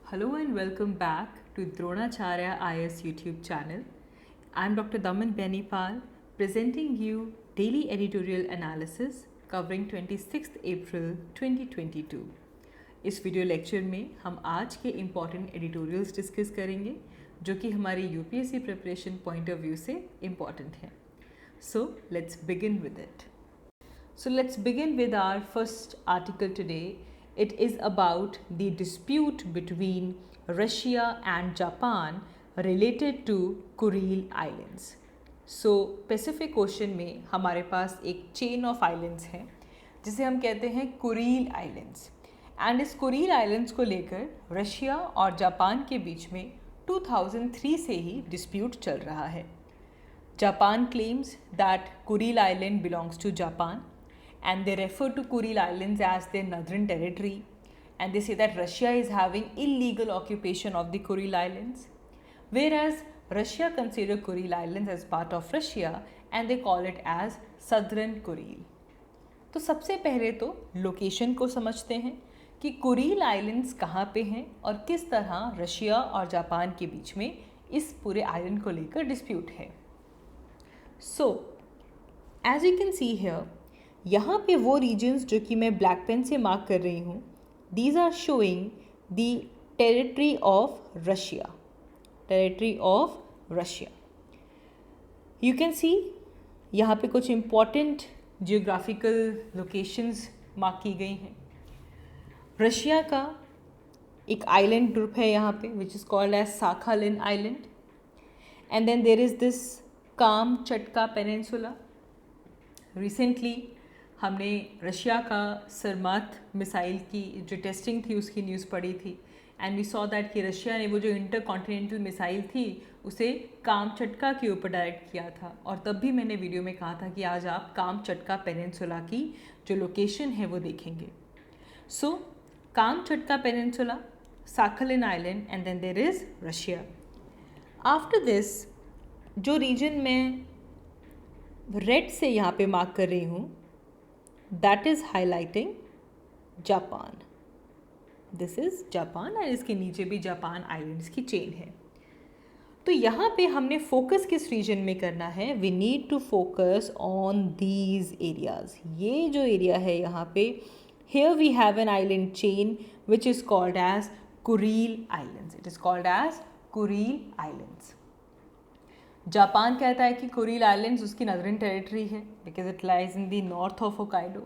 Hello and welcome back to Dronacharya IS YouTube channel. I'm Dr. Daman Benipal presenting you daily editorial analysis covering 26th April 2022. इस video lecture में हम आज के important editorials discuss करेंगे जो कि हमारी UPSC preparation point of view से इम्पॉर्टेंट हैं. So let's begin with it. So let's begin with our first article today. It is about the dispute between Russia and Japan related to Kuril Islands. So Pacific Ocean में हमारे पास एक chain of islands है जिसे हम कहते हैं Kureel islands. And इस Kureel islands को लेकर रशिया और जापान के बीच में 2003 से ही डिस्प्यूट चल रहा है. Japan claims that Kuril Island belongs to Japan and they refer to Kuril Islands as their northern territory, and they say that Russia is having illegal occupation of the Kuril Islands, whereas Russia consider Kuril Islands as part of Russia and they call it as Southern Kuril. तो सबसे पहले तो location को समझते हैं कि Kuril islands कहाँ पे हैं और किस तरह रशिया और जापान के बीच में इस पूरे आइलैंड को लेकर डिस्प्यूट है. So as you can see here, यहाँ पे वो रीजन्स जो कि मैं ब्लैक पेन से मार्क कर रही हूँ, these are showing the territory of Russia. Territory of Russia you can see यहाँ पे कुछ इम्पॉर्टेंट जियोग्राफिकल लोकेशंस मार्क की गई हैं. रशिया का एक आइलैंड ग्रुप है यहाँ पे which is called as Sakhalin island, and then there is this Kamchatka peninsula. Recently हमने रशिया का सरमात मिसाइल की जो टेस्टिंग थी उसकी न्यूज़ पढ़ी थी, एंड वी सॉ दैट कि रशिया ने वो जो इंटर कॉन्टिनेंटल मिसाइल थी उसे कामचटका के ऊपर डायरेक्ट किया था. और तब भी मैंने वीडियो में कहा था कि आज आप कामचटका पेनिनसुला की जो लोकेशन है वो देखेंगे. So Kamchatka peninsula, Sakhalin island, and then there is Russia. After this जो रीजन मैं रेड से यहाँ पे मार्क कर रही हूँ, that is highlighting Japan. This is Japan and इसके नीचे भी जापान आइलैंड्स की चेन है. तो यहाँ पे हमने फोकस किस रीजन में करना है? We need to focus on these areas. ये जो एरिया है यहाँ पे, here we have an island chain which is called as Kuril Islands. It is called as Kuril Islands. जापान कहता है कि कुरील आइलैंड्स उसकी नदरन टेरिटरी है because it lies in the north of Hokkaido.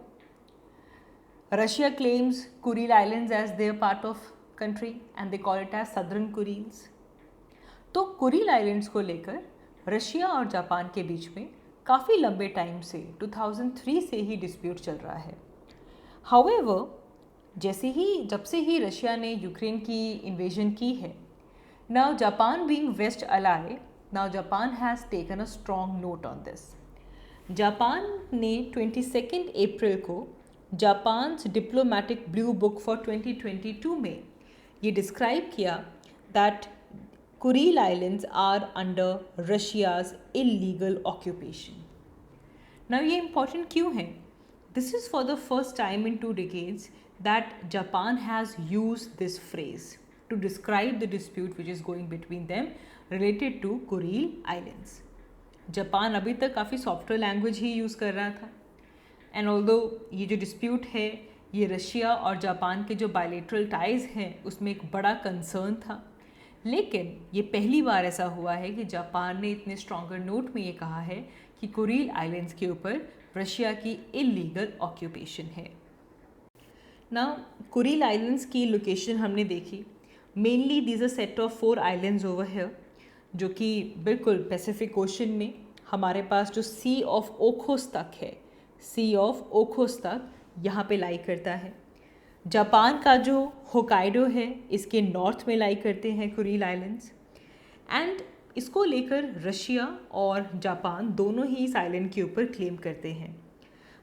Russia claims Kuril islands as their part of country and they call it as southern Kurils. तो Kuril islands को लेकर Russia और Japan के बीच में काफ़ी लंबे टाइम से 2003 से ही डिस्प्यूट चल रहा है. हाउएवर जब से ही रशिया ने यूक्रेन की इन्वेजन की है, now Japan being west ally, now Japan has taken a strong note on this. Japan ने 22 अप्रैल को Japan's diplomatic blue book for 2022 में ये डिस्क्राइब किया that Kuril islands are under Russia's illegal occupation. Now ये important क्यों है? This is for the first time in 2 decades that Japan has used this phrase to describe the dispute which is going between them related to Kuril Islands. Japan अभी तक काफ़ी software language ही use कर रहा था, and although ये जो dispute है ये रशिया और जापान के जो बायलेटरल टाइज़ हैं उसमें एक बड़ा कंसर्न था, लेकिन ये पहली बार ऐसा हुआ है कि जापान ने इतने स्ट्रॉन्गर नोट में ये कहा है कि कुरील आइलैंड्स के ऊपर रशिया की इलीगल ऑक्यूपेशन है. ना कुरील आइलैंड्स की लोकेशन हमने देखी. Mainly these a set of 4 islands over here जो कि बिल्कुल पैसिफिक ओशन में हमारे पास जो सी ऑफ ओखोत्स्क है, सी ऑफ ओखोत्स्क यहाँ पे लाई करता है. जापान का जो होकाइडो है इसके नॉर्थ में लाई करते हैं कुरील आइलैंड्स, एंड इसको लेकर रशिया और जापान दोनों ही इस आइलैंड के ऊपर क्लेम करते हैं.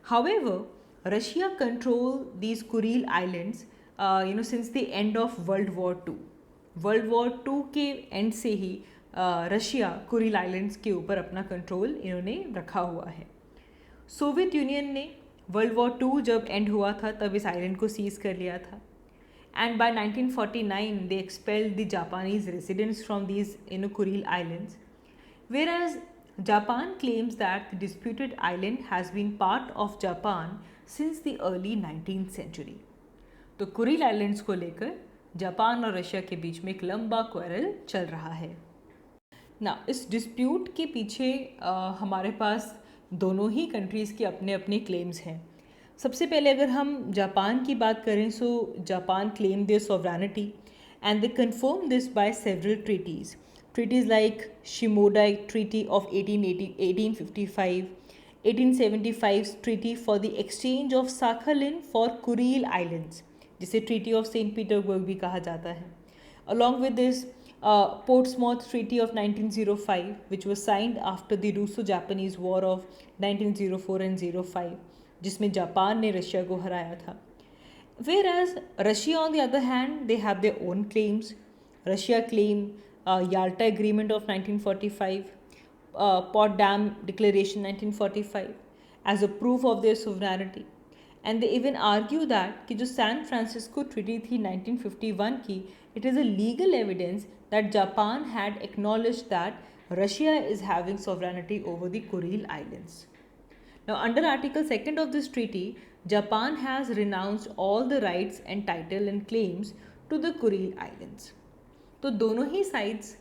However Russia control these Kuril islands since the end of world war 2. World war 2 के एंड से ही रशिया कुरील आइलैंड्स के ऊपर अपना कंट्रोल इन्होंने रखा हुआ है. सोवियत यूनियन ने वर्ल्ड वॉर 2 जब एंड हुआ था तब इस आइलैंड को सीज कर लिया था, and by 1949 they expelled the Japanese residents from these Kuril Islands, whereas Japan claims that the disputed island has been part of Japan since the early 19th century. तो Kuril islands को लेकर Japan और Russia के बीच में एक लंबा quarrel चल रहा है ना। इस डिस्प्यूट के पीछे हमारे पास दोनों ही कंट्रीज़ के अपने अपने क्लेम्स हैं। सबसे पहले अगर हम जापान की बात करें, so Japan claim their sovereignty and they confirm this by several treaties like Shimoda Treaty of 1855, 1875 Treaty for the exchange of Sakhalin for Kuril Islands, जिसे Treaty of St. Petersburg भी कहा जाता है। Along with this, Portsmouth Treaty of 1905, which was signed after the Russo-Japanese War of 1904 and 05, जिसमें Japan ने Russia को हराया था। Whereas Russia on the other hand, they have their own claims. Russia claim Yalta Agreement of 1945, Potsdam Declaration 1945 as a proof of their sovereignty, and they even argue that कि जो San Francisco Treaty थी 1951 की, it is a legal evidence that Japan had acknowledged that Russia is having sovereignty over the Kuril Islands. Now, under Article 2 of this treaty, Japan has renounced all the rights and title and claims to the Kuril Islands. तो दोनों ही sides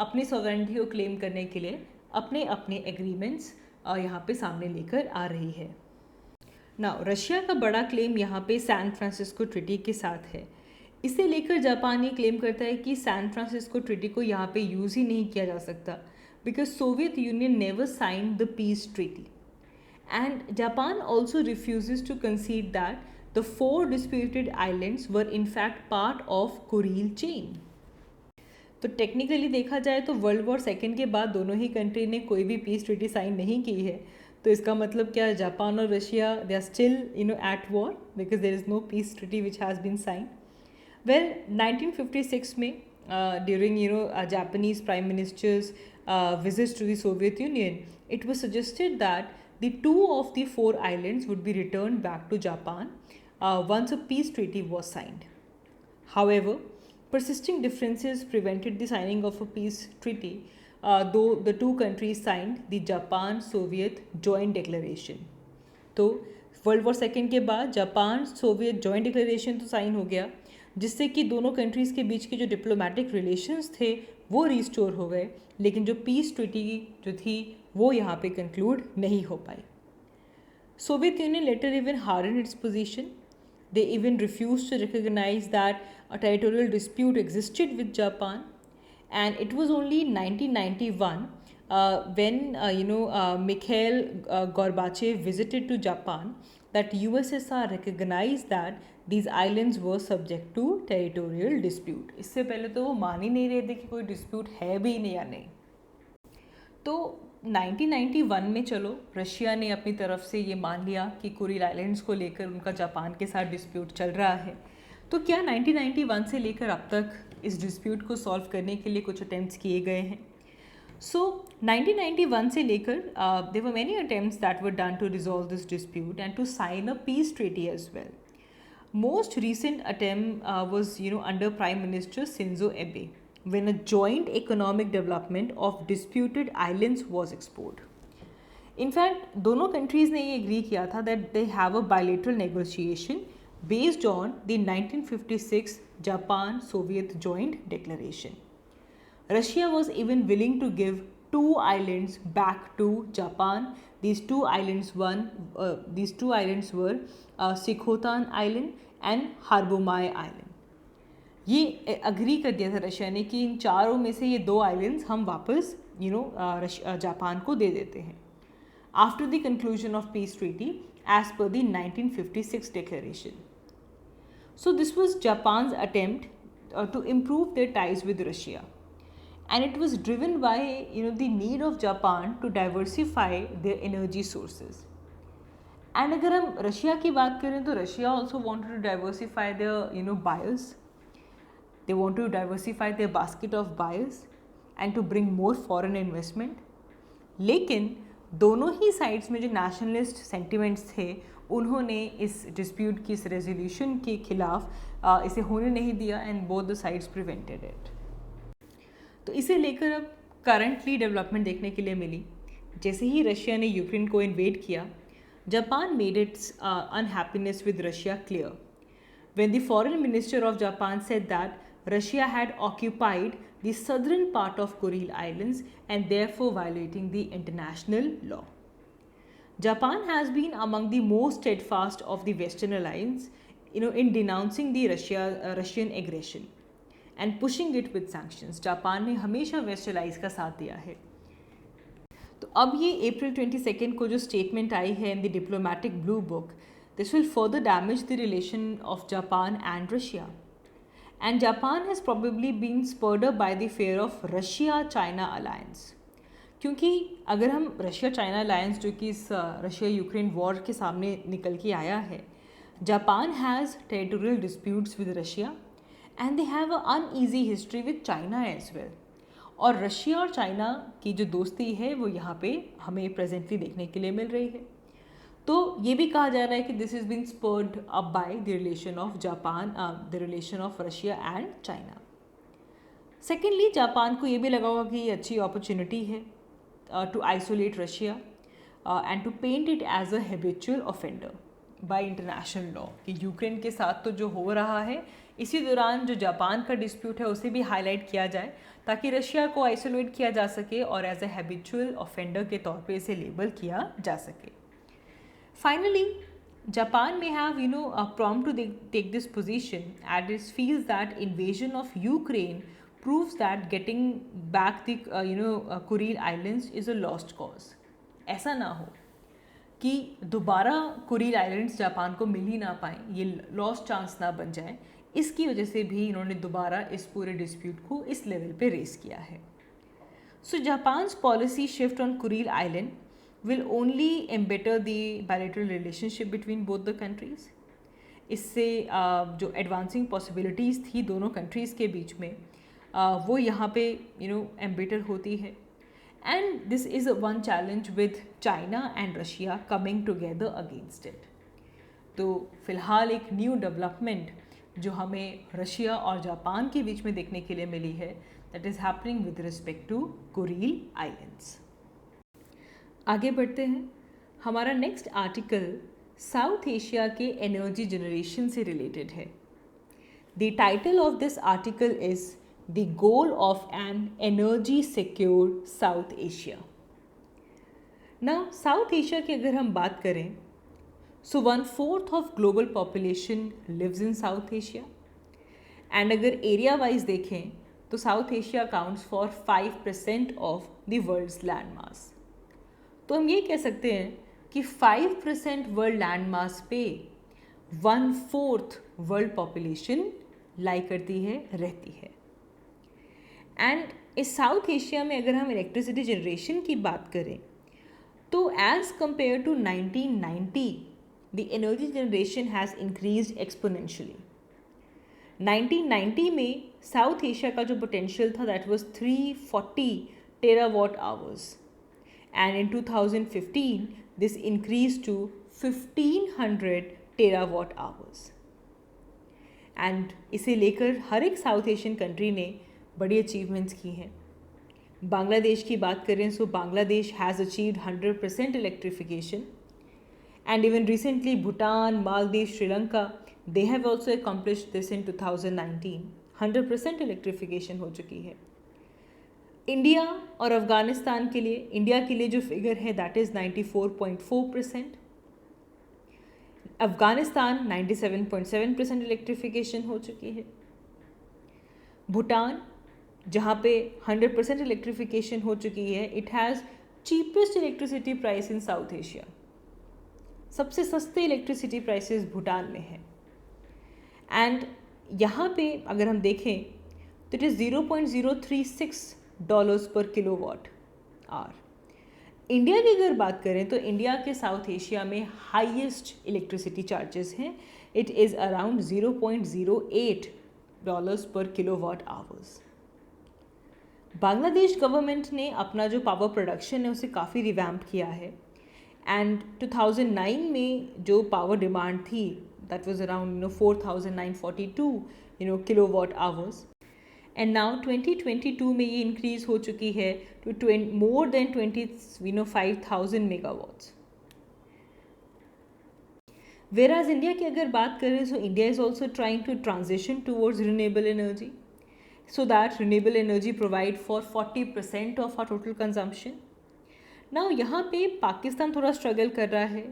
अपनी sovereignty को claim करने के लिए अपने अपने agreements यहाँ पे सामने लेकर आ रही है ना। रशिया का बड़ा क्लेम यहाँ पे सैन फ्रांसिस्को ट्रीटी के साथ है। इसे लेकर जापान ये क्लेम करता है कि सैन फ्रांसिस्को ट्रीटी को यहाँ पे यूज़ ही नहीं किया जा सकता because Soviet Union never signed the peace treaty, and Japan also refuses to concede that the 4 disputed islands were in fact part of Kuril chain. तो टेक्निकली देखा जाए तो वर्ल्ड वॉर सेकेंड के बाद दोनों ही कंट्री ने कोई भी पीस ट्रीटी साइन नहीं की है। तो इसका मतलब क्या, जापान और Russia they are still at war because there is no peace treaty which has been sign. Well 1956 में during Japanese prime ministers visits to the Soviet Union, it was suggested that the 2 of the 4 islands would be returned back to Japan once a peace treaty was signed. However, persisting differences prevented the signing of a peace treaty, though the two countries signed the Japan-Soviet Joint Declaration. तो world war second के बाद Japan Soviet joint declaration तो sign हो गया, जिससे कि दोनों countries के बीच के जो डिप्लोमेटिक रिलेशंस थे वो रिस्टोर हो गए, लेकिन जो पीस ट्रीटी जो थी वो यहाँ पे कंक्लूड नहीं हो पाई। Soviet Union later even harden its position. They even refused to recognize that a territorial dispute existed with Japan, and it was only in 1991 when Mikhail Gorbachev visited to Japan that USSR recognized that these islands were subject to territorial dispute. इससे पहले तो वो मान ही नहीं रहे थे कि कोई dispute है भी नहीं या नहीं। तो 1991 में चलो रशिया ने अपनी तरफ से ये मान लिया कि कुरिल आइलैंड्स को लेकर उनका जापान के साथ डिस्प्यूट चल रहा है। तो क्या 1991 से लेकर अब तक इस डिस्प्यूट को सॉल्व करने के लिए कुछ अटेम्प्ट्स किए गए हैं? सो 1991 से लेकर there were many attempts that were done to resolve this dispute and to sign a peace treaty as well. Most recent attempt was under Prime Minister Shinzo Abe, when a joint economic development of disputed islands was explored. In fact, दोनों countries ने ये agree किया था that they have a bilateral negotiation based on the 1956 Japan-Soviet Joint Declaration. Russia was even willing to give 2 islands back to Japan. These two islands were Sikhotan Island and Harbomai Island. ये agree कर दिया था Russia ने कि इन चारों में से ये 2 आइलैंड्स हम वापस जापान को दे देते हैं after the conclusion of peace treaty as per the 1956 declaration. So this was Japan's attempt to improve their ties with Russia, and it was driven by the need of Japan to diversify their energy sources. And अगर हम Russia की बात करें तो Russia also wanted to diversify their buyers. They want to diversify their basket of buyers and to bring more foreign investment. लेकिन दोनों ही sides में जो नेशनलिस्ट सेंटिमेंट्स थे उन्होंने इस डिस्प्यूट की, इस रेजोल्यूशन के खिलाफ इसे होने नहीं दिया and both the sides prevented it. तो इसे लेकर अब करंटली डेवलपमेंट देखने के लिए मिली। जैसे ही रशिया ने यूक्रेन को इन्वेड किया, Japan made it's unhappiness with Russia clear when the foreign minister of Japan said that Russia had occupied the southern part of Kuril Islands and therefore violating the international law. Japan has been among the most steadfast of the Western alliance, in denouncing the Russian aggression and pushing it with sanctions. Japan ने हमेशा waste allies का साथ दिया है। तो अब ये अप्रैल 22 को जो स्टेटमेंट आई है in the diplomatic blue book, this will further damage the relation of Japan and Russia. And Japan has probably been spurred up by the fear of Russia-China alliance. क्योंकि अगर हम रशिया-चाइना अलायंस जो कि इस Russia Ukraine war के सामने निकल के आया है, Japan has territorial disputes with Russia and they have a uneasy history with China as well. और रशिया और चाइना की जो दोस्ती है वो यहाँ पे हमें प्रेजेंटली देखने के लिए मिल रही है। तो ये भी कहा जा रहा है कि this is been spurred up by the relation of Japan, the relation of Russia and China. Secondly, Japan को ये भी लगा होगा कि ये अच्छी अपॉर्चुनिटी है to isolate Russia and to paint it as a habitual offender by international law, कि यूक्रेन के साथ तो जो हो रहा है इसी दौरान जो जापान का डिस्प्यूट है उसे भी हाईलाइट किया जाए ताकि रशिया को आइसोलेट किया जा सके और एज अ हैबिचुअल ऑफेंडर के तौर पे इसे लेबल किया जा सके। Finally, Japan may have, prompt to take this position as it feels that invasion of Ukraine proves that getting back the, Kuril Islands is a lost cause. ऐसा ना हो कि दोबारा कुरील आइलैंड्स जापान को मिल ही ना पाएँ, ये लॉस्ट चांस ना बन जाए, इसकी वजह से भी इन्होंने दोबारा इस पूरे डिस्प्यूट को इस लेवल पे रेस किया है। So Japan's policy shift on Kuril island will only embitter the bilateral relationship between both the countries. इससे जो एडवांसिंग पॉसिबिलिटीज़ थी दोनों कंट्रीज़ के बीच में वो यहाँ पे एम्बिटर होती है। And this is one challenge with China and Russia coming together against it. तो फिलहाल एक न्यू डेवलपमेंट जो हमें रशिया और जापान के बीच में देखने के लिए मिली है, that is happening with respect to Kuril islands. आगे बढ़ते हैं। हमारा नेक्स्ट आर्टिकल साउथ एशिया के एनर्जी जनरेशन से रिलेटेड है। The title of this article is the goal of an energy secure South Asia. Now South Asia की अगर हम बात करें, so 1/4 of global population lives in South Asia and अगर area wise देखें तो South Asia accounts for 5% of the world's land mass. तो हम ये कह सकते हैं कि 5% वर्ल्ड लैंड मास पे 1/4 वर्ल्ड पॉपुलेशन लाई करती है, रहती है। एंड इस साउथ एशिया में अगर हम इलेक्ट्रिसिटी जनरेशन की बात करें तो as compare to 1990 the energy generation has increased exponentially. 1990 में साउथ एशिया का जो पोटेंशियल था that was 340 terawatt hours and in 2015 this increased to 1500 terawatt hours। and इसे लेकर हर एक साउथ एशियन कंट्री ने बड़ी अचीवमेंट्स की हैं। बांग्लादेश की बात करें सो Bangladesh has achieved 100% electrification and even recently Bhutan, Maldives, Sri Lanka they have also accomplished this in 2019। 100% electrification हो चुकी है। इंडिया और अफ़गानिस्तान के लिए, इंडिया के लिए जो फिगर है दैट इज़ 94.4%, अफ़गानिस्तान 97.7% इलेक्ट्रिफिकेशन हो चुकी है। भूटान जहाँ पे 100% इलेक्ट्रिफिकेशन हो चुकी है, it has cheapest electricity price in South Asia. सबसे सस्ते इलेक्ट्रिसिटी प्राइसेस भूटान में है। एंड यहाँ पे अगर हम देखें तो इट इज़ $0.036 पर किलोवाट आवर। इंडिया की अगर बात करें तो इंडिया के साउथ एशिया में हाईएस्ट इलेक्ट्रिसिटी चार्जेस हैं। इट इज़ अराउंड $0.08 पर किलोवाट आवर्स। बांग्लादेश गवर्नमेंट ने अपना जो पावर प्रोडक्शन है उसे काफ़ी रिवैम्प किया है एंड 2009 में जो पावर डिमांड थी that was around 4942 kilowatt hours, and now 2022 में ये इंक्रीज हो चुकी है to more than 25,000 megawatts. Whereas India की अगर बात करें, so India is also trying to transition towards renewable energy, so that renewable energy provide for 40% of our total consumption. Now यहाँ पे पाकिस्तान थोड़ा स्ट्रगल कर रहा है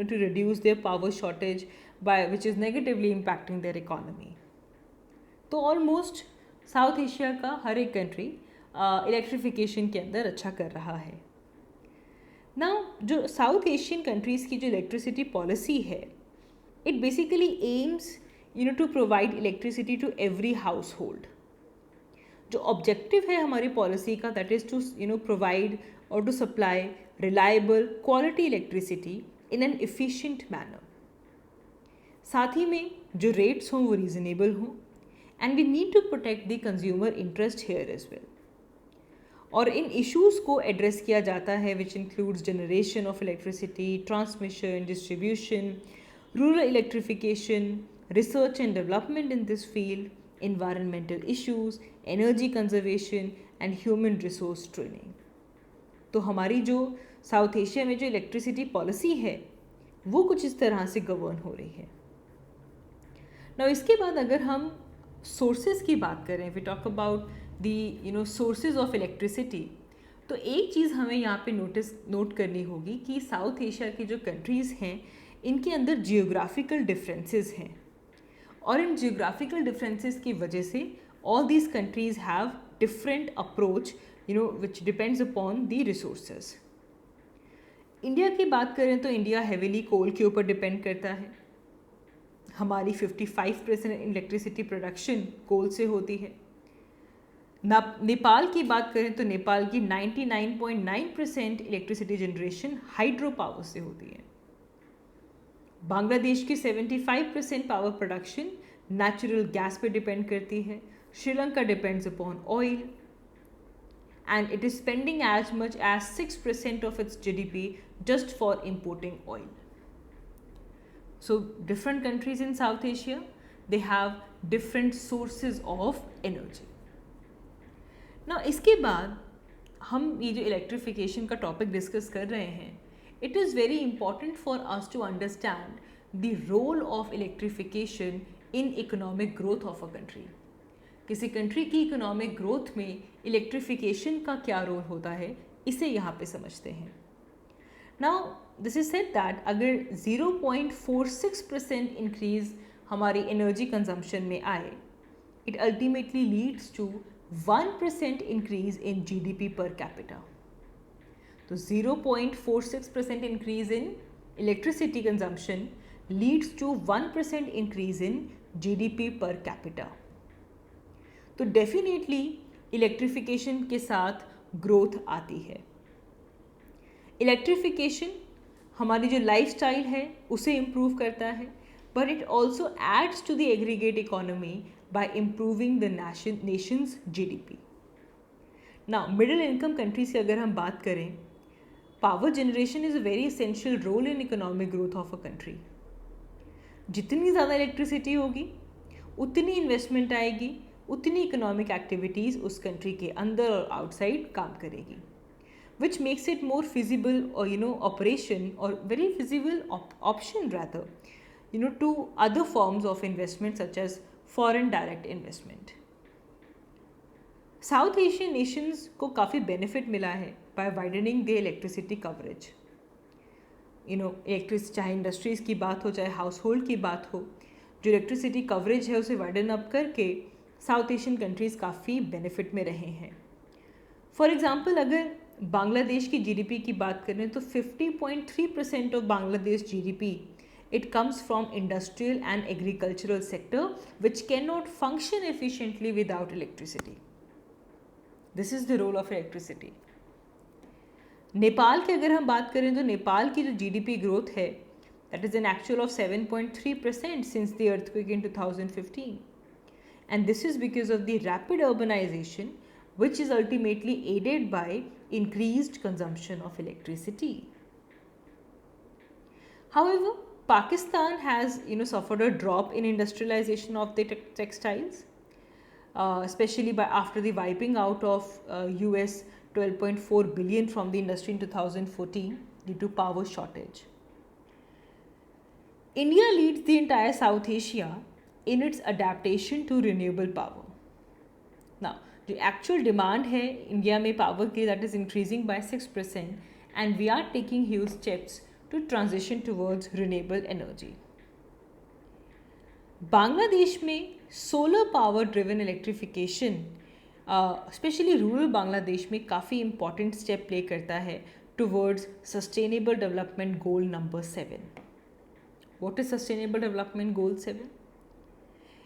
to reduce their power shortage by which is negatively impacting their economy. तो almost south Asia का हर एक country electrification के अंदर अच्छा कर रहा है. नाउ जो साउथ एशियन कंट्रीज़ की जो इलेक्ट्रिसिटी पॉलिसी है, it basically aims to provide electricity to every household. जो ऑब्जेक्टिव है हमारी पॉलिसी का, दैट इज़ टू प्रोवाइड और to supply reliable quality electricity in an efficient manner. साथ ही में जो रेट्स हों वो रीजनेबल हों, and we need to protect the consumer interest here as well. और इन इश्यूज़ को एड्रेस किया जाता है which includes generation of electricity, transmission, distribution, rural electrification, research and development in this field, environmental issues, energy conservation and human resource training. तो हमारी जो south Asia में जो इलेक्ट्रिसिटी पॉलिसी है वो कुछ इस तरह से गवर्न हो रही है. नाउ इसके बाद अगर हम सोर्सेज की बात करें, we talk about the sources of electricity, तो एक चीज़ हमें यहाँ पे नोट करनी होगी कि साउथ एशिया की जो कंट्रीज़ हैं इनके अंदर जियोग्राफिकल डिफरेंसेस हैं, और इन जियोग्राफिकल डिफरेंसेस की वजह से all these countries have different approach which depends upon the resources. India की बात करें तो इंडिया हेविली कोल के ऊपर डिपेंड करता है. हमारी 55% इलेक्ट्रिसिटी प्रोडक्शन कोल से होती है. नेपाल की बात करें तो नेपाल की 99.9% इलेक्ट्रिसिटी जनरेशन हाइड्रो पावर से होती है. बांग्लादेश की 75% पावर प्रोडक्शन नेचुरल गैस पे डिपेंड करती है. Sri Lanka depends upon oil and it is spending as much as 6% of its GDP just for importing oil. So different countries in South Asia, they have different sources of energy. ना इसके बाद हम ये जो electrification का topic discuss कर रहे हैं, it is very important for us to understand the role of electrification in economic growth of a country. किसी कंट्री की इकोनॉमिक ग्रोथ में इलेक्ट्रिफिकेशन का क्या रोल होता है, इसे यहाँ पे समझते हैं. Now this is said that अगर 0.46% इंक्रीज हमारी एनर्जी कंजम्पशन में आए, it ultimately leads to 1% increase in GDP per capita. तो 0.46% increase in electricity consumption leads to 1% increase in GDP per capita. तो डेफिनेटली इलेक्ट्रिफिकेशन के साथ ग्रोथ आती है. इलेक्ट्रिफिकेशन हमारी जो लाइफस्टाइल है उसे इम्प्रूव करता है, but it also adds to the aggregate economy by improving the nations GDP. Now middle income countries की अगर हम बात करें, power generation is a very essential role in economic growth of a country. जितनी ज़्यादा electricity होगी उतनी investment आएगी, उतनी इकोनॉमिक एक्टिविटीज़ उस कंट्री के अंदर और आउटसाइड काम करेगी, which makes it more feasible और ऑपरेशन और very feasible option rather to other forms of investment such as foreign direct investment. South Asian nations को काफ़ी बेनिफिट मिला है by widening the electricity coverage. चाहे इंडस्ट्रीज़ की बात हो, चाहे हाउस होल्ड की बात हो, जो इलेक्ट्रिसिटी कवरेज है उसे वाइडन अप करके साउथ एशियन कंट्रीज़ काफ़ी बेनिफिट में रहे हैं. फॉर एग्ज़ाम्पल अगर बांग्लादेश की GDP की बात करें तो 50.3% of Bangladesh GDP it comes from industrial and agricultural sector which cannot function efficiently without electricity. This is the role of electricity. Nepal की अगर हम बात करें तो नेपाल की जो GDP ग्रोथ है that is an actual of 7.3% since the earthquake in 2015, and this is because of the rapid urbanization which is ultimately aided by increased consumption of electricity. However, Pakistan has suffered a drop in industrialization of the textiles, especially after the wiping out of US 12.4 billion from the industry in 2014 due to power shortage. India leads the entire South Asia in its adaptation to renewable power. Now, the actual demand है India में power की that is increasing by 6% and we are taking huge steps to transition towards renewable energy. Bangladesh में solar power driven electrification specially rural Bangladesh में काफ़ी important step play करता है towards sustainable development goal number 7. What is Sustainable Development Goal 7?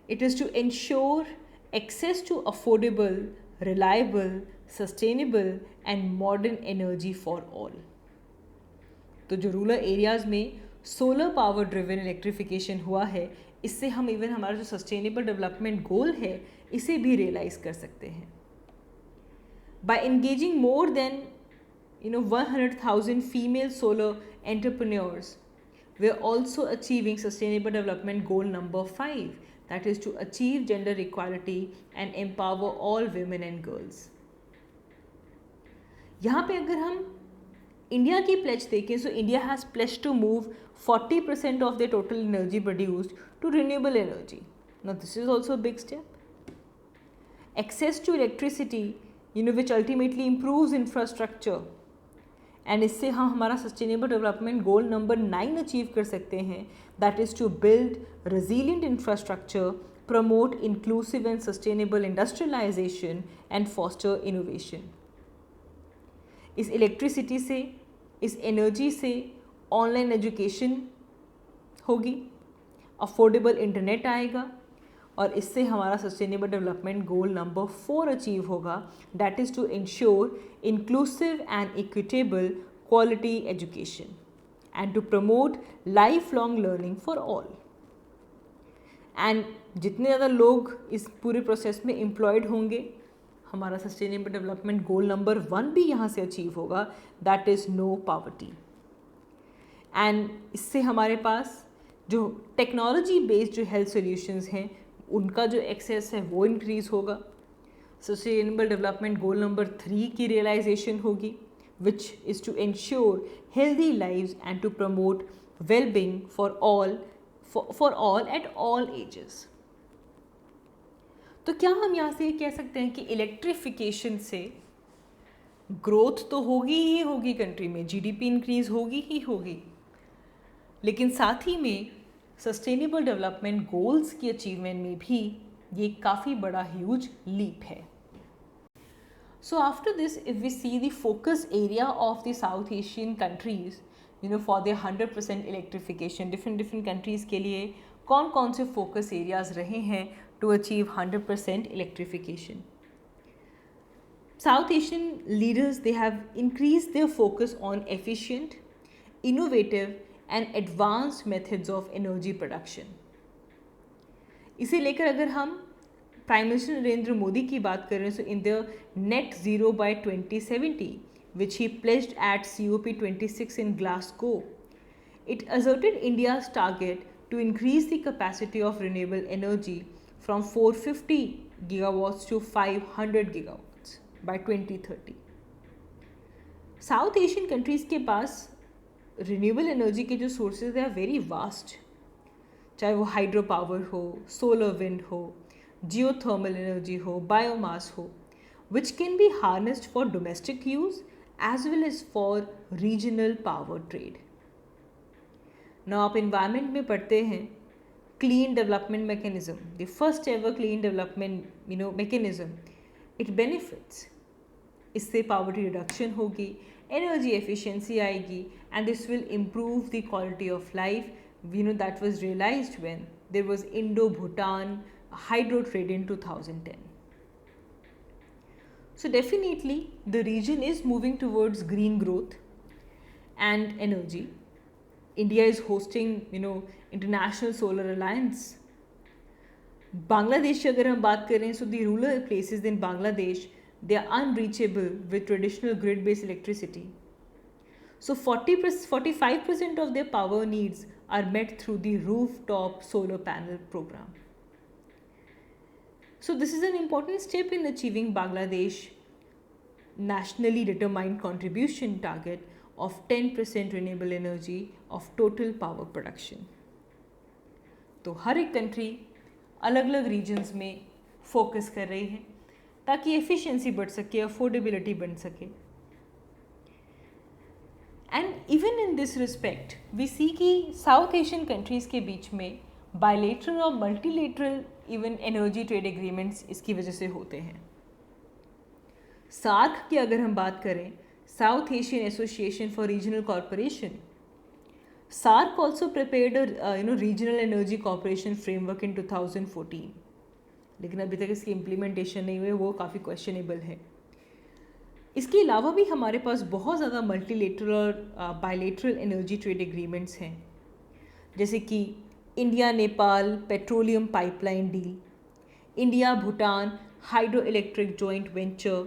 It is to ensure access to affordable, reliable, sustainable and modern energy for all. तो जो rural areas में solar power driven electrification हुआ है, इससे हम even हमारा जो sustainable development गोल है इसे भी रियलाइज़ कर सकते हैं. By engaging more than 100,000 female solar entrepreneurs, we are also achieving Sustainable Development Goal number 5, that is to achieve gender equality and empower all women and girls. यहाँ पे अगर हम इंडिया की प्लेज देखें, so India has pledged to move 40% of the total energy produced to renewable energy. Now this is also a big step. Access to electricity, which ultimately improves infrastructure. And इससे हम हमारा sustainable development goal number 9 achieve कर सकते हैं, that is to build resilient infrastructure, promote inclusive and sustainable industrialisation and foster innovation. इस electricity से, इस energy से ऑनलाइन एजुकेशन होगी, अफोर्डेबल इंटरनेट आएगा और इससे हमारा sustainable development goal number 4 achieve होगा, that is to ensure inclusive and equitable quality education and to promote lifelong learning for all. And जितने ज़्यादा लोग इस पूरे प्रोसेस में एम्प्लॉयड होंगे, हमारा सस्टेनेबल डेवलपमेंट गोल नंबर 1 भी यहाँ से अचीव होगा, that is no poverty. And इससे हमारे पास जो टेक्नोलॉजी बेस्ड जो हेल्थ सॉल्यूशंस हैं उनका जो एक्सेस है वो इंक्रीज़ होगा. सस्टेनेबल डेवलपमेंट गोल नंबर 3 की रियलाइजेशन होगी, which is to ensure healthy lives and to promote wellbeing for all at all ages. तो क्या हम यहाँ से ये कह सकते हैं कि इलेक्ट्रिफिकेशन से ग्रोथ तो होगी ही होगी, कंट्री में जीडीपी इंक्रीज होगी ही होगी, लेकिन साथ ही में सस्टेनेबल डेवलपमेंट गोल्स की अचीवमेंट में भी ये काफ़ी बड़ा ह्यूज लीप है. So after this, if we see the focus area of the South Asian countries, for their 100% electrification, different countries के लिए कौन कौन से focus areas रहे हैं to achieve 100% electrification. South Asian leaders, they have increased their focus on efficient, innovative and advanced methods of energy production. इसे लेकर अगर हम प्राइम मिनिस्टर नरेंद्र मोदी की बात करें, so in the net zero by 2070 which he pledged at COP26 in Glasgow, it asserted India's target to increase the capacity of renewable energy from 450 gigawatts to 500 gigawatts by 2030. South Asian countries के पास renewable energy के जो sources हैं very vast, चाहे वो hydro power हो, solar wind हो, geothermal energy हो, biomass हो, which can be harnessed for domestic use as well as for regional power trade. Now आप environment में पढ़ते हैं clean development mechanism, the first ever clean development mechanism, it benefits. इससे poverty reduction होगी, energy efficiency आएगी and this will improve the quality of life. That was realized when there was Indo-Bhutan hydro trade in 2010. So definitely the region is moving towards green growth and energy. India is hosting International Solar Alliance. Bangladesh की अगर हम बात करें, so the rural places in Bangladesh, they are unreachable with traditional grid based electricity. So 45% of their power needs are met through the rooftop solar panel program. So this is an important step in achieving Bangladesh nationally determined contribution target of 10% renewable energy of total power production. तो हर एक country अलग अलग regions में focus कर रही है ताकि efficiency बढ़ सके, अफोर्डेबिलिटी बढ़ सके. And even in this respect we see कि साउथ एशियन कंट्रीज़ के बीच में बायलेटरल और multilateral even energy trade agreements इसकी वजह से होते हैं. सार्क की अगर हम बात करें, south Asian association for regional corporation, SAARC also prepared a regional energy cooperation framework in 2014, लेकिन अभी तक इसकी इम्प्लीमेंटेशन नहीं हुई, वो काफ़ी क्वेश्चनेबल है. इसके अलावा भी हमारे पास बहुत ज़्यादा मल्टीलेटरल और बायलेटरल एनर्जी ट्रेड एग्रीमेंट्स हैं, जैसे कि India Nepal petroleum pipeline deal, India Bhutan hydro electric joint venture,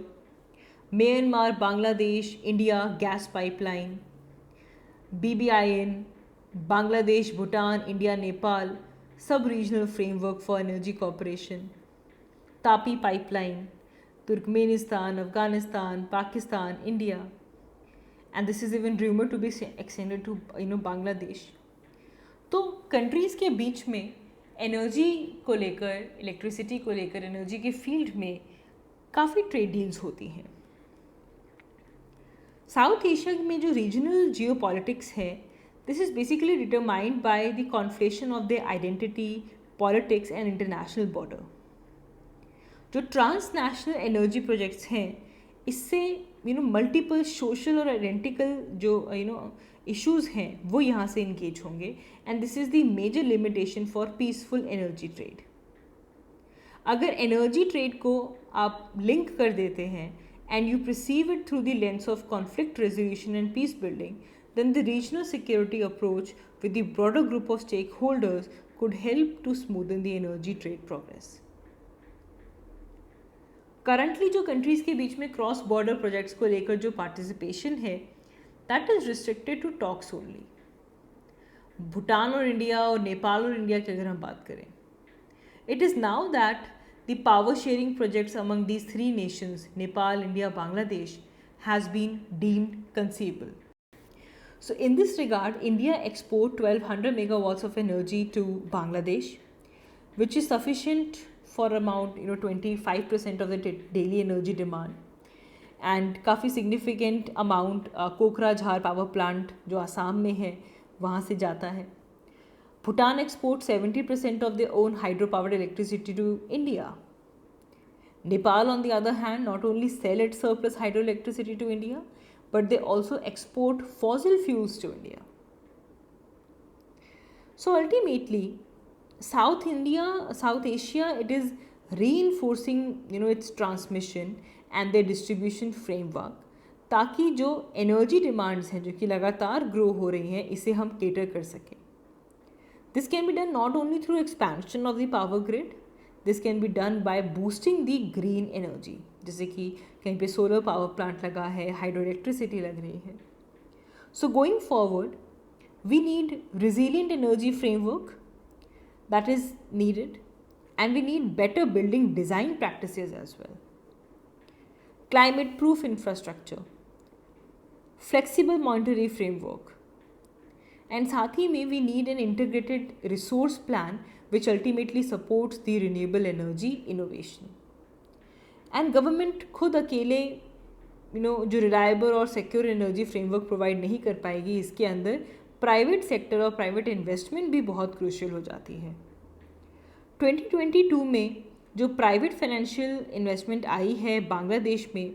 Myanmar Bangladesh India gas pipeline, BBIN, Bangladesh Bhutan India Nepal sub regional framework for energy cooperation, TAPI pipeline, Turkmenistan, Afghanistan, Pakistan, India, and this is even rumour to be extended to Bangladesh. तो countries के बीच में energy को लेकर, electricity को लेकर, energy के field में काफ़ी ट्रेड डील्स होती हैं. साउथ एशिया में जो रीजनल जियो पॉलिटिक्स है, this is basically determined by the conflation of the identity, politics and international border. जो ट्रांसनेशनल एनर्जी प्रोजेक्ट्स हैं, इससे मल्टीपल सोशल और आइडेंटिकल जो इश्यूज़ हैं वो यहाँ से इंगेज होंगे, and this is the major limitation for peaceful energy trade. अगर एनर्जी ट्रेड को आप लिंक कर देते हैं and you perceive it through the lens of conflict resolution and peace building, then the regional security approach with the broader group of stakeholders could help to smoothen the energy trade progress. Currently जो countries के बीच में cross border projects को लेकर जो participation है, that is restricted to talks only. Bhutan और India और नेपाल और इंडिया की अगर हम बात करें, it is now that the power sharing projects among these three nations, Nepal, India, Bangladesh, has been deemed conceivable. So in this regard, India export 1200 megawatts of energy to Bangladesh, which is sufficient for around 25% of the daily energy demand, and काफ़ी significant amount Kokrajhar power plant जो आसाम में है वहाँ से जाता है. Bhutan exports 70% of their own hydropowered electricity to India. Nepal, on the other hand, not only sell its surplus hydroelectricity to India, but they also export fossil fuels to India. So ultimately, South Asia, it is reinforcing its transmission and their distribution framework, ताकि जो energy demands हैं जो कि लगातार grow हो रही हैं, इसे हम cater कर सकें. This can be done not only through expansion of the power grid, this can be done by boosting the green energy, जैसे कि कहीं पे solar power plant लगा है, hydroelectricity लग रही है. So going forward, we need resilient energy framework that is needed, and we need better building design practices as well. Climate proof infrastructure, flexible monetary framework, and साथ ही में we need an integrated resource plan which ultimately supports the renewable energy innovation. And government खुद अकेले जो reliable और secure energy framework provide नहीं कर पाएगी, इसके अंदर private sector और private investment भी बहुत crucial हो जाती है. 2022 में जो private financial investment आई है बांग्लादेश में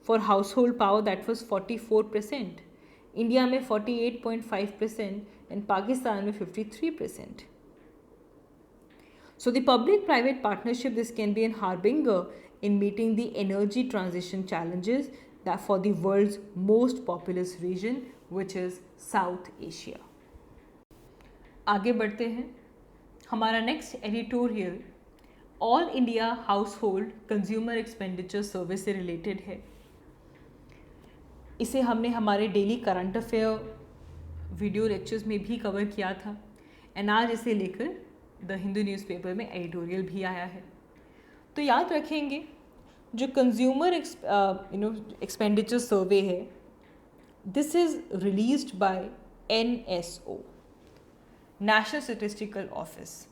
for household power, that was 44%. India में 48.5% एंड पाकिस्तान में 53%. So the public-private partnership, this can be an harbinger in meeting the energy transition challenges that for the world's most populous region, which is South Asia. आगे बढ़ते हैं. हमारा next editorial all India house hold consumer expenditure सर्वे से related है. इसे हमने हमारे daily current affair video lectures में भी कवर किया था एंड आज इसे लेकर द हिंदू न्यूज़पेपर में एडिटोरियल भी आया है। तो याद रखेंगे जो कंज्यूमर एक्सपेंडिचर सर्वे है, this is released by NSO, National Statistical Office,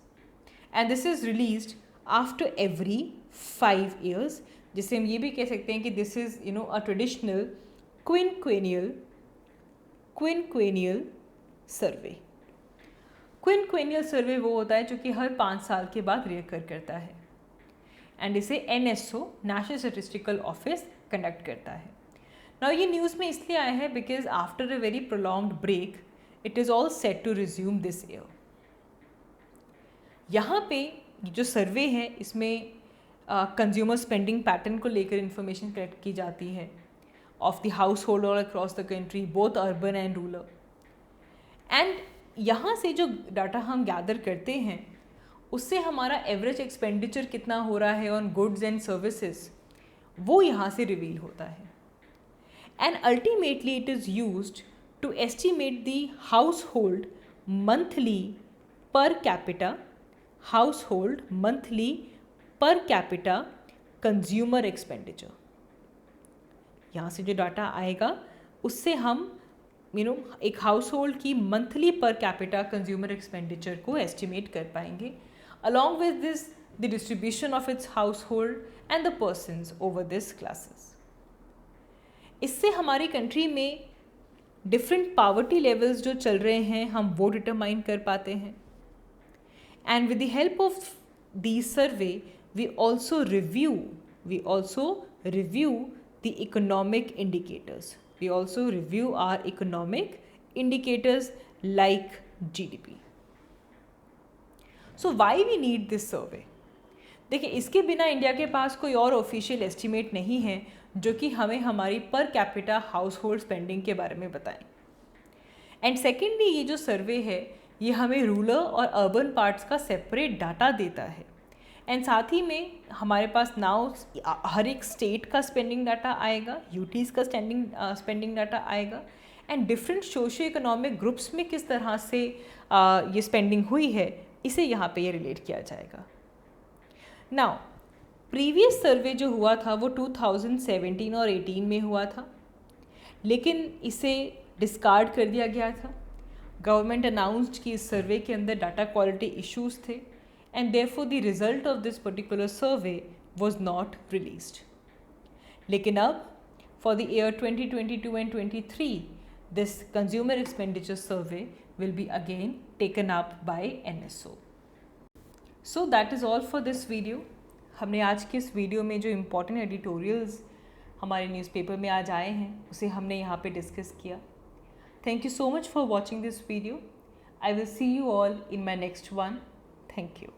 and this is released after every 5 years, जिसे हम ये भी कह सकते हैं कि दिस इज़ अ ट्रेडिशनल क्विनक्वेनियल सर्वे। क्विनक्वेनियल सर्वे वो होता है जो कि हर 5 साल के बाद रिकर करता है एंड इसे NSO, national statistical office, conduct करता है। नाउ ये न्यूज़ में इसलिए आया है because after a very prolonged break it is all set to resume this year. यहाँ पे जो सर्वे है इसमें कंज्यूमर स्पेंडिंग पैटर्न को लेकर इंफॉर्मेशन कलेक्ट की जाती है of the house hold all across the country, both urban and rural. And यहाँ से जो डाटा हम गैदर करते हैं उससे हमारा एवरेज एक्सपेंडिचर कितना हो रहा है ऑन गुड्स एंड सर्विसेज वो यहाँ से रिवील होता है। And ultimately it is used to estimate the household monthly per capita consumer expenditure. यहाँ से जो डाटा आएगा उससे हम एक हाउस होल्ड की monthly per capita consumer expenditure को एस्टिमेट कर पाएंगे, along with this the distribution of its household and the persons over this classes। इससे हमारी कंट्री में डिफरेंट पावर्टी लेवल्स जो चल रहे हैं हम वो डिटरमाइन कर पाते हैं। And with the help of the survey we also review the economic indicators. We also review our economic indicators like GDP. So why we need this survey? देखिए, इसके बिना इंडिया के पास कोई और ऑफिशियल एस्टिमेट नहीं है जो कि हमें हमारी per capita house hold spending के बारे में बताएं। एंड सेकेंडली ये जो सर्वे है ये हमें रूरल और अर्बन पार्ट्स का सेपरेट डाटा देता है। एंड साथ ही में हमारे पास नाउ हर एक स्टेट का स्पेंडिंग डाटा आएगा, यूटीज़ का स्पेंडिंग डाटा आएगा and different socio economic groups में किस तरह से ये स्पेंडिंग हुई है इसे यहाँ पे ये रिलेट किया जाएगा। नाउ प्रीवियस सर्वे जो हुआ था वो 2017 और 18 में हुआ था, लेकिन इसे डिस्कार्ड कर दिया गया था। गवर्नमेंट अनाउंस्ड कि इस सर्वे के अंदर डाटा क्वालिटी इश्यूज थे and therefore the result of this particular survey was not released. लेकिन अब for the year 2022 and 23 this consumer expenditure survey will be again taken up by NSO. So that is all for this video. हमने आज के इस video में जो important editorials हमारे newspaper में आज आए हैं उसे हमने यहाँ पे डिस्कस किया। Thank you so much for watching this video. I will see you all in my next one. Thank you.